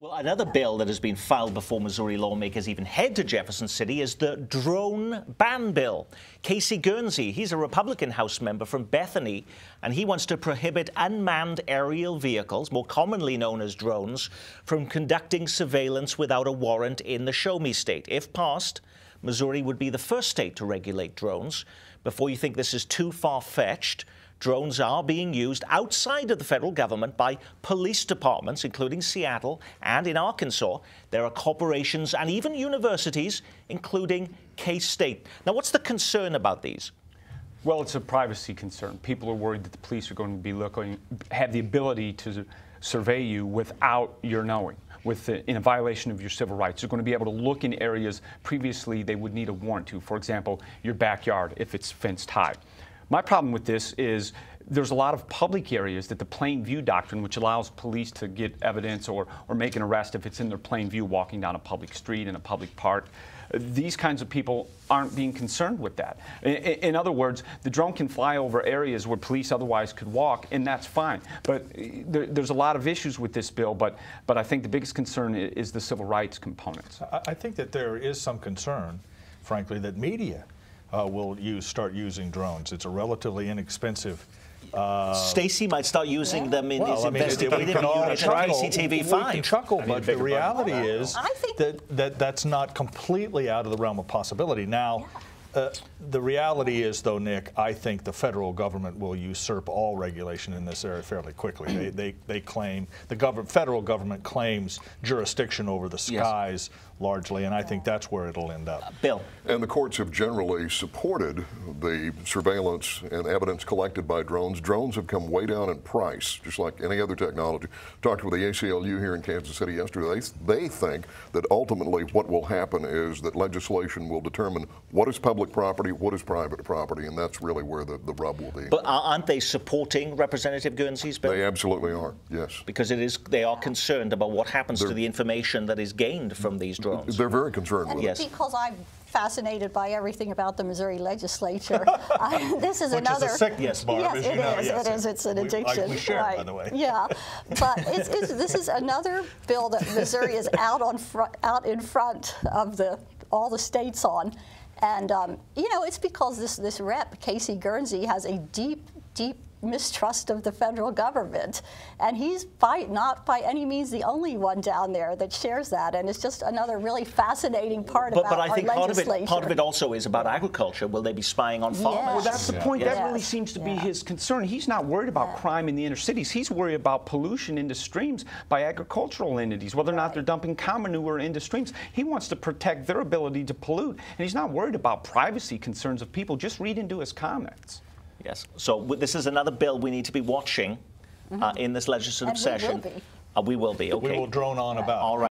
Well, another bill that has been filed before Missouri lawmakers even head to Jefferson City is the drone ban bill. Casey Guernsey, he's a Republican House member from Bethany, and he wants to prohibit unmanned aerial vehicles, more commonly known as drones, from conducting surveillance without a warrant in the Show Me State. If passed, Missouri would be the first state to regulate drones. Before you think this is too far-fetched, drones are being used outside of the federal government by police departments, including Seattle, and in Arkansas. There are corporations and even universities, including K-State. Now, what's the concern about these? Well, it's a privacy concern. People are worried that the police are going to be have the ability to survey you without your knowing, in a violation of your civil rights. They're going to be able to look in areas previously they would need a warrant to. For example, your backyard, if it's fenced high. My problem with this is there's a lot of public areas that the plain view doctrine, which allows police to get evidence or make an arrest if it's in their plain view walking down a public street in a public park. These kinds of people aren't being concerned with that. In other words, the drone can fly over areas where police otherwise could walk, and that's fine. But there's a lot of issues with this bill, but I think the biggest concern is the civil rights components. I think that there is some concern, frankly, that media will start using drones. It's a relatively inexpensive. Stacey might start using them in his investigative unit at KCTV5. We can chuckle, but the reality is that that's not completely out of the realm of possibility. Now, the reality is, though, Nick, I think the federal government will usurp all regulation in this area fairly quickly. They claim, the federal government claims jurisdiction over the skies largely, and I think that's where it'll end up. Bill. And the courts have generally supported the surveillance and evidence collected by drones. Drones have come way down in price, just like any other technology. Talked with the ACLU here in Kansas City yesterday. They think that ultimately what will happen is that legislation will determine what is public property, what is private property, and that's really where the rub will be. But aren't they supporting Representative Guernsey's bill? They absolutely are, yes. Because they are concerned about what happens to the information that is gained from these drones. They're very concerned with it. Because I'm fascinated by everything about the Missouri legislature. This is Which is a sickness, Barb, yes, as you know. It is. It's an addiction. We share it, by the way. Yeah, but this is another bill that Missouri is out in front of all the states on. And, you know, it's because this rep, Casey Guernsey, has a deep mistrust of the federal government. And he's not by any means the only one down there that shares that. And it's just another really fascinating part about our legislature. But I think part of it also is about agriculture. Will they be spying on farmers? Yes. Well, that's the point. That really seems to be his concern. He's not worried about crime in the inner cities. He's worried about pollution into streams by agricultural entities, whether or not they're dumping cow manure into streams. He wants to protect their ability to pollute. And he's not worried about privacy concerns of people. Just read into his comments. Yes. So this is another bill we need to be watching in this legislative session. We will be. We will be. Okay. We will drone on about. All right.